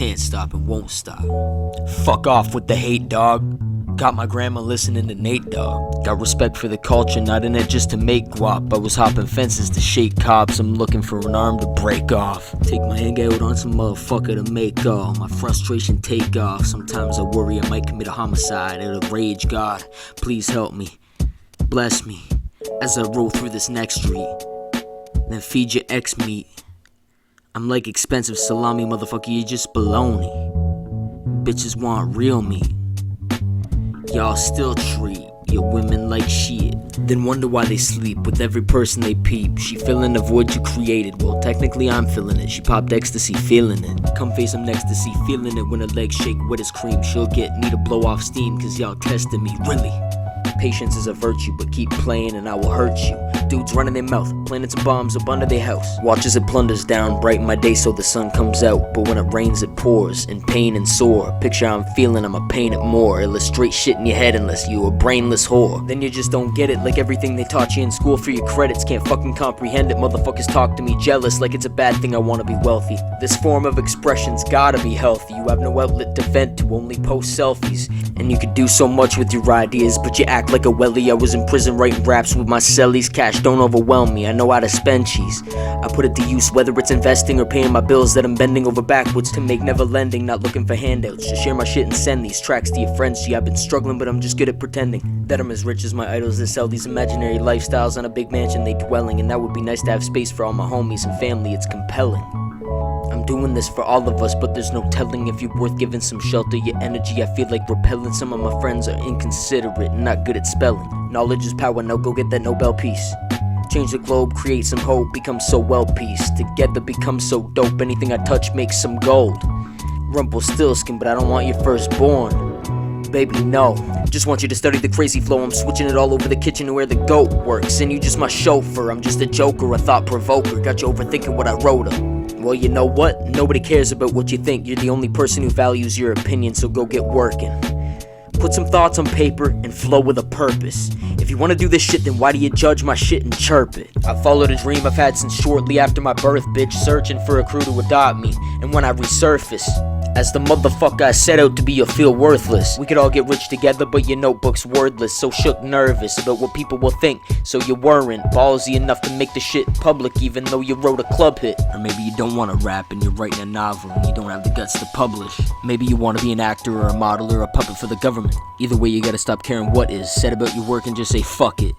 can't stop and won't stop. Fuck off with the hate, dog. Got my grandma listening to Nate, dog. Got respect for the culture, not in it just to make guap. I was hopping fences to shake cops, I'm looking for an arm to break off. Take my anger out on some motherfucker to make all my frustration take off. Sometimes I worry I might commit a homicide out of rage. God, please help me, bless me as I roll through this next street. Then feed your ex meat. I'm like expensive salami, motherfucker, you just baloney. Bitches want real meat. Y'all still treat your women like shit, then wonder why they sleep with every person they peep. She filling the void you created, well technically I'm filling it. She popped ecstasy, feeling it. Come face some ecstasy, feeling it when her legs shake wet as cream. She'll get me to blow off steam, cause y'all testing me, really. Patience is a virtue, but keep playing and I will hurt you. Dudes running their mouth, planting some bombs up under their house. Watch as it plunders down, brighten my day so the sun comes out. But when it rains it pours, in pain and sore. Picture how I'm feeling, I'ma paint it more. Illustrate shit in your head unless you a brainless whore. Then you just don't get it, like everything they taught you in school for your credits. Can't fucking comprehend it, motherfuckers talk to me jealous like it's a bad thing I wanna be wealthy. This form of expression's gotta be healthy. You have no outlet to vent to, only post selfies. And you could do so much with your ideas, but you act like a welly. I was in prison writing raps with my cellies. Cash don't overwhelm me, I know how to spend cheese. I put it to use, whether it's investing or paying my bills that I'm bending over backwards to make, never lending. Not looking for handouts, just share my shit and send these tracks to your friends. Gee, I've been struggling, but I'm just good at pretending that I'm as rich as my idols that sell these imaginary lifestyles on a big mansion they dwelling. And that would be nice to have space for all my homies and family, it's compelling. I'm doing this for all of us, but there's no telling if you're worth giving some shelter. Your energy, I feel like repelling. Some of my friends are inconsiderate and not good at spelling. Knowledge is power, now go get that Nobel Peace. Change the globe, create some hope, become so well pieced. Together become so dope, anything I touch makes some gold. Rumpelstiltskin, but I don't want your firstborn. Baby, no, just want you to study the crazy flow. I'm switching it all over the kitchen where the goat works. And you just my chauffeur, I'm just a joker, a thought provoker. Got you overthinking what I wrote her. Well, you know what? Nobody cares about what you think. You're the only person who values your opinion, so go get working. Put some thoughts on paper and flow with a purpose. If you wanna do this shit, then why do you judge my shit and chirp it? I followed a dream I've had since shortly after my birth, bitch. Searching for a crew to adopt me. And when I resurface as the motherfucker I set out to be, you'll feel worthless. We could all get rich together, but your notebook's wordless. So shook, nervous about what people will think. So you weren't ballsy enough to make the shit public, even though you wrote a club hit. Or maybe you don't wanna rap and you're writing a novel and you don't have the guts to publish. Maybe you wanna be an actor or a model or a puppet for the government. Either way, you gotta stop caring what is said about your work and just say fuck it.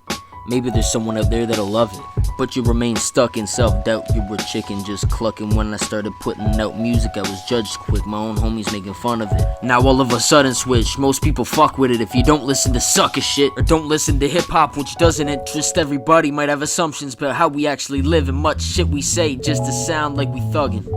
Maybe there's someone out there that'll love it, but you remain stuck in self-doubt. You were chicken just clucking. When I started putting out music, I was judged quick. My own homies making fun of it. Now all of a sudden switch. Most people fuck with it if you don't listen to sucker shit, or don't listen to hip-hop, which doesn't interest everybody. Might have assumptions about how we actually live, and much shit we say just to sound like we thuggin'.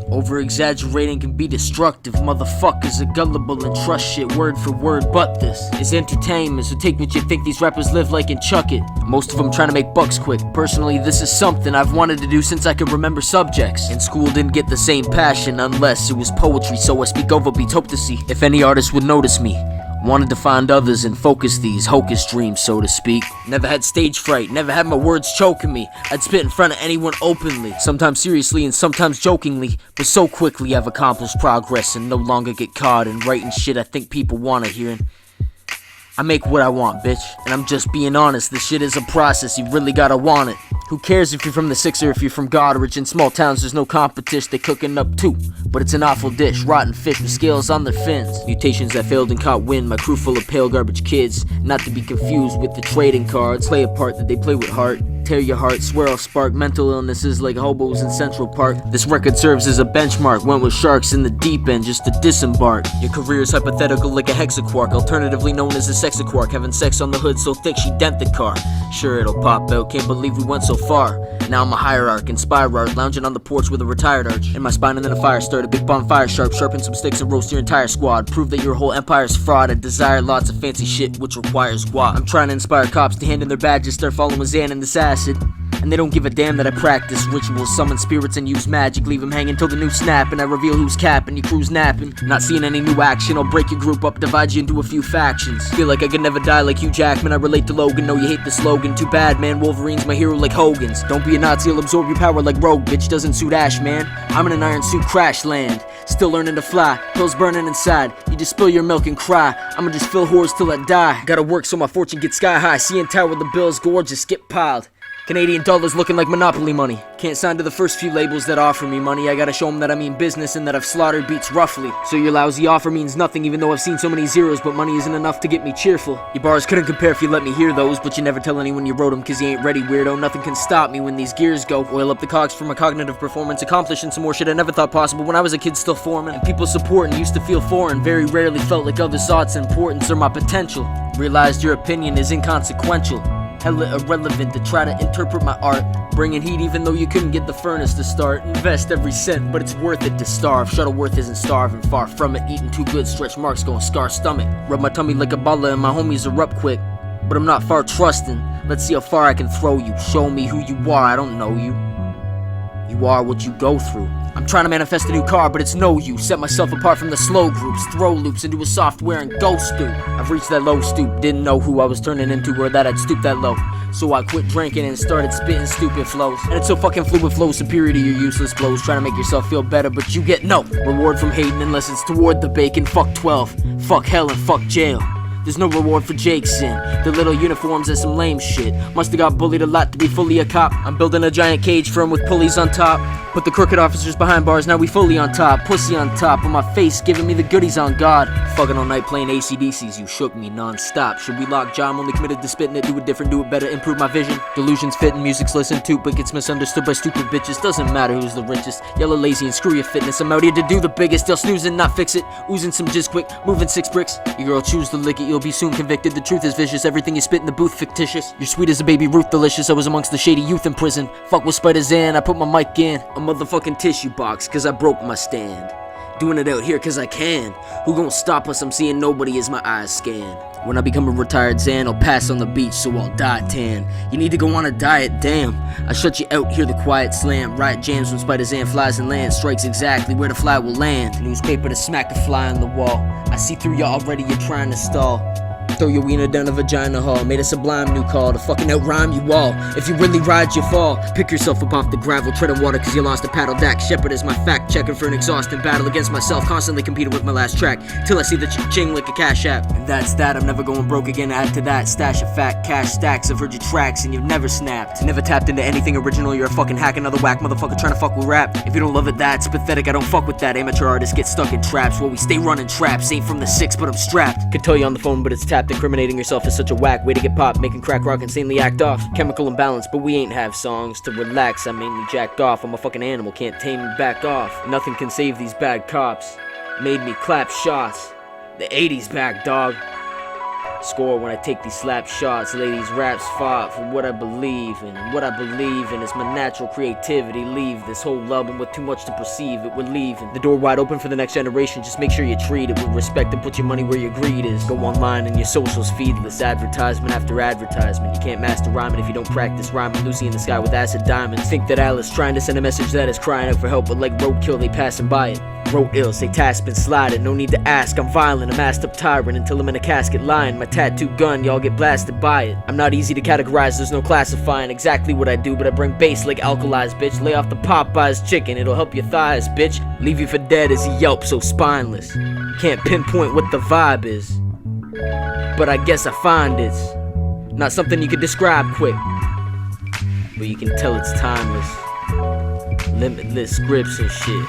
Over-exaggerating can be destructive. Motherfuckers are gullible and trust shit word for word, but this is entertainment, so take what you think these rappers live like and chuck it. Most of them trying to make bucks quick. Personally, this is something I've wanted to do since I can remember subjects. In school didn't get the same passion unless it was poetry, so I speak over beats, hope to see if any artist would notice me. Wanted to find others and focus these hocus dreams, so to speak. Never had stage fright, never had my words choking me. I'd spit in front of anyone openly, sometimes seriously and sometimes jokingly. But so quickly I've accomplished progress and no longer get caught in writing shit I think people wanna hear. And I make what I want, bitch, and I'm just being honest. This shit is a process, you really gotta want it. Who cares if you're from the six or if you're from Goderich? In small towns there's no competition, they cooking up too, but it's an awful dish. Rotten fish with scales on their fins. Mutations that failed and caught wind. My crew full of pale garbage kids, not to be confused with the trading cards. Play a part that they play with heart. Tear your heart, swear I'll spark mental illnesses like hobos in Central Park. This record serves as a benchmark. Went with sharks in the deep end just to disembark. Your career is hypothetical like a hexaquark, alternatively known as a sexaquark. Having sex on the hood so thick she dent the car. Sure it'll pop out, can't believe we went so far. Now I'm a hierarch, inspired, lounging on the porch with a retired arch. In my spine and then a fire start, a big bonfire sharp. Sharpen some sticks and roast your entire squad. Prove that your whole empire's fraud. I desire lots of fancy shit which requires guap. I'm trying to inspire cops to hand in their badges, start following Xan and this acid. And they don't give a damn that I practice rituals, summon spirits and use magic. Leave them hanging till the new snap, and I reveal who's capping. Your crew's napping, not seeing any new action. I'll break your group up, divide you into a few factions. Feel like I could never die like Hugh Jackman. I relate to Logan, know you hate the slogan. Too bad, man, Wolverine's my hero like Hogan's. Don't be a Nazi, I'll absorb your power like Rogue, bitch doesn't suit Ash, man. I'm in an iron suit crash land. Still learning to fly, pills burning inside. You just spill your milk and cry. I'ma just fill whores till I die. Gotta work so my fortune gets sky high. CN Tower, the bills gorgeous, get piled. Canadian dollars looking like Monopoly money. Can't sign to the first few labels that offer me money. I gotta show them that I mean business and that I've slaughtered beats roughly. So your lousy offer means nothing, even though I've seen so many zeros, but money isn't enough to get me cheerful. Your bars couldn't compare if you let me hear those, but you never tell anyone you wrote them cause you ain't ready, weirdo. Nothing can stop me when these gears go. Oil up the cogs for my cognitive performance, accomplishing some more shit I never thought possible when I was a kid still forming. And people supporting used to feel foreign, very rarely felt like others' thoughts importance or my potential. Realized your opinion is inconsequential. Hella irrelevant to try to interpret my art. Bringing heat even though you couldn't get the furnace to start. Invest every cent, but it's worth it to starve. Shuttleworth isn't starving, far from it. Eating too good, stretch marks gon' scar stomach. Rub my tummy like a balla and my homies erupt quick. But I'm not far trusting. Let's see how far I can throw you. Show me who you are, I don't know you. You are what you go through. I'm trying to manifest a new car, but it's no use. Set myself apart from the slow groups. Throw loops into a software and go stoop. I've reached that low stoop. Didn't know who I was turning into or that I'd stoop that low. So I quit drinking and started spitting stupid flows. And it's so fucking fluid flow, superior to your useless blows. Trying to make yourself feel better, but you get no reward from hating unless it's toward the bacon. Fuck 12, fuck hell and fuck jail. There's no reward for Jake's sin. The little uniforms and some lame shit. Must've got bullied a lot to be fully a cop. I'm building a giant cage for him with pulleys on top. Put the crooked officers behind bars, now we fully on top. Pussy on top of my face, giving me the goodies on God. Fucking all night playing AC/DCs, you shook me non-stop. Should we lock jaw? I'm only committed to spitting it, do it different, do it better, improve my vision. Delusions fitting, music's listened to, but gets misunderstood by stupid bitches. Doesn't matter who's the richest. Yellow lazy and screw your fitness. I'm out here to do the biggest. They'll snooze and not fix it. Oozing some jizz quick, moving 6 bricks. Your girl choose to lick it, you'll be soon convicted. The truth is vicious, everything you spit in the booth fictitious. You're sweet as a baby Ruth delicious. I was amongst the shady youth in prison. Fuck with pydaXan, I put my mic in a motherfucking tissue box cause I broke my stand. Doing it out here cause I can. Who gon' stop us? I'm seeing nobody as my eyes scan. When I become a retired Xan, I'll pass on the beach so I'll die tan. You need to go on a diet, damn. I shut you out, hear the quiet slam. Riot jams when pydaXan flies and lands. Strikes exactly where the fly will land. Newspaper to smack the fly on the wall. I see through you already, you're trying to stall. Throw your wiener down a vagina hall. Made a sublime new call to fucking outrhyme you all. If you really ride, you fall. Pick yourself up off the gravel, tread on water cause you lost a paddle. Dak Shepherd is my fact, checking for an exhausting battle against myself. Constantly competing with my last track till I see the ching like a cash app. And that's that, I'm never going broke again. Add to that, stash of fat cash stacks. I've heard your tracks and you've never snapped. Never tapped into anything original, you're a fucking hack. Another whack motherfucker trying to fuck with rap. If you don't love it, that's pathetic, I don't fuck with that. Amateur artists get stuck in traps while we stay running traps. Ain't from the 6 but I'm strapped. Could tell you on the phone but it's tapped. Incriminating yourself is such a whack way to get popped. Making crack rock insanely act off. Chemical imbalance, but we ain't have songs to relax. I mainly jacked off. I'm a fucking animal, can't tame me, back off. Nothing can save these bad cops. Made me clap shots. The 80s back, dog. Score when I take these slap shots. Ladies raps fought for what I believe in. What I believe in is my natural creativity. Leave this whole album with too much to perceive it. We're leaving the door wide open for the next generation. Just make sure you treat it with respect and put your money where your greed is. Go online and your socials feedless. Advertisement after advertisement. You can't master rhyming if you don't practice rhyming. Lucy in the sky with acid diamonds. Think that Alice trying to send a message that is crying out for help, but like roadkill they passing by it. Wrote ill, say task been sliding, no need to ask. I'm violent, a masked up tyrant until I'm in a casket lying. My tattoo gun, y'all get blasted by it. I'm not easy to categorize, there's no classifying exactly what I do, but I bring bass like alkalized, bitch. Lay off the Popeyes chicken, it'll help your thighs, bitch. Leave you for dead as he yelps so spineless. Can't pinpoint what the vibe is, but I guess I find it's not something you can describe quick, but you can tell it's timeless. Limitless grips and shit.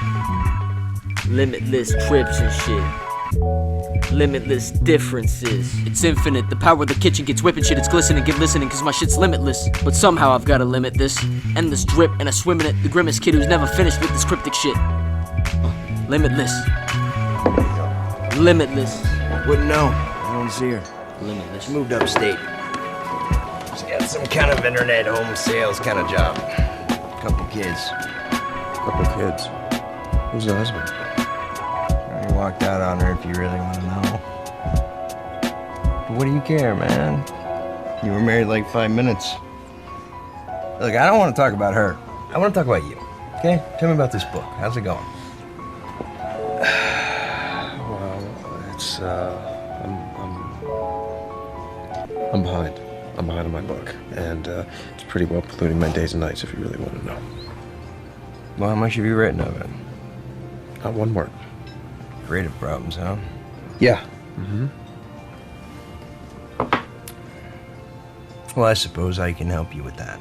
Limitless trips and shit. Limitless differences. It's infinite, the power of the kitchen gets whipping shit. It's glistening, get listening cause my shit's limitless. But somehow I've gotta limit this. Endless drip and I swim in it. The grimmest kid who's never finished with this cryptic shit. Limitless. Limitless. Wouldn't know, I don't see her. Limitless. She moved upstate. She's got some kind of internet home sales kind of job. Couple kids. Couple kids. Who's the husband? You walked out on her if you really want to know. But what do you care, man? You were married like 5 minutes. Look, I don't want to talk about her. I want to talk about you. Okay? Tell me about this book. How's it going? Well, it's I'm behind. I'm behind on my book, and it's pretty well polluting my days and nights. If you really want to know. Well, how much have you written of it? Not one word. creative problems, huh? Yeah. Well, I suppose I can help you with that.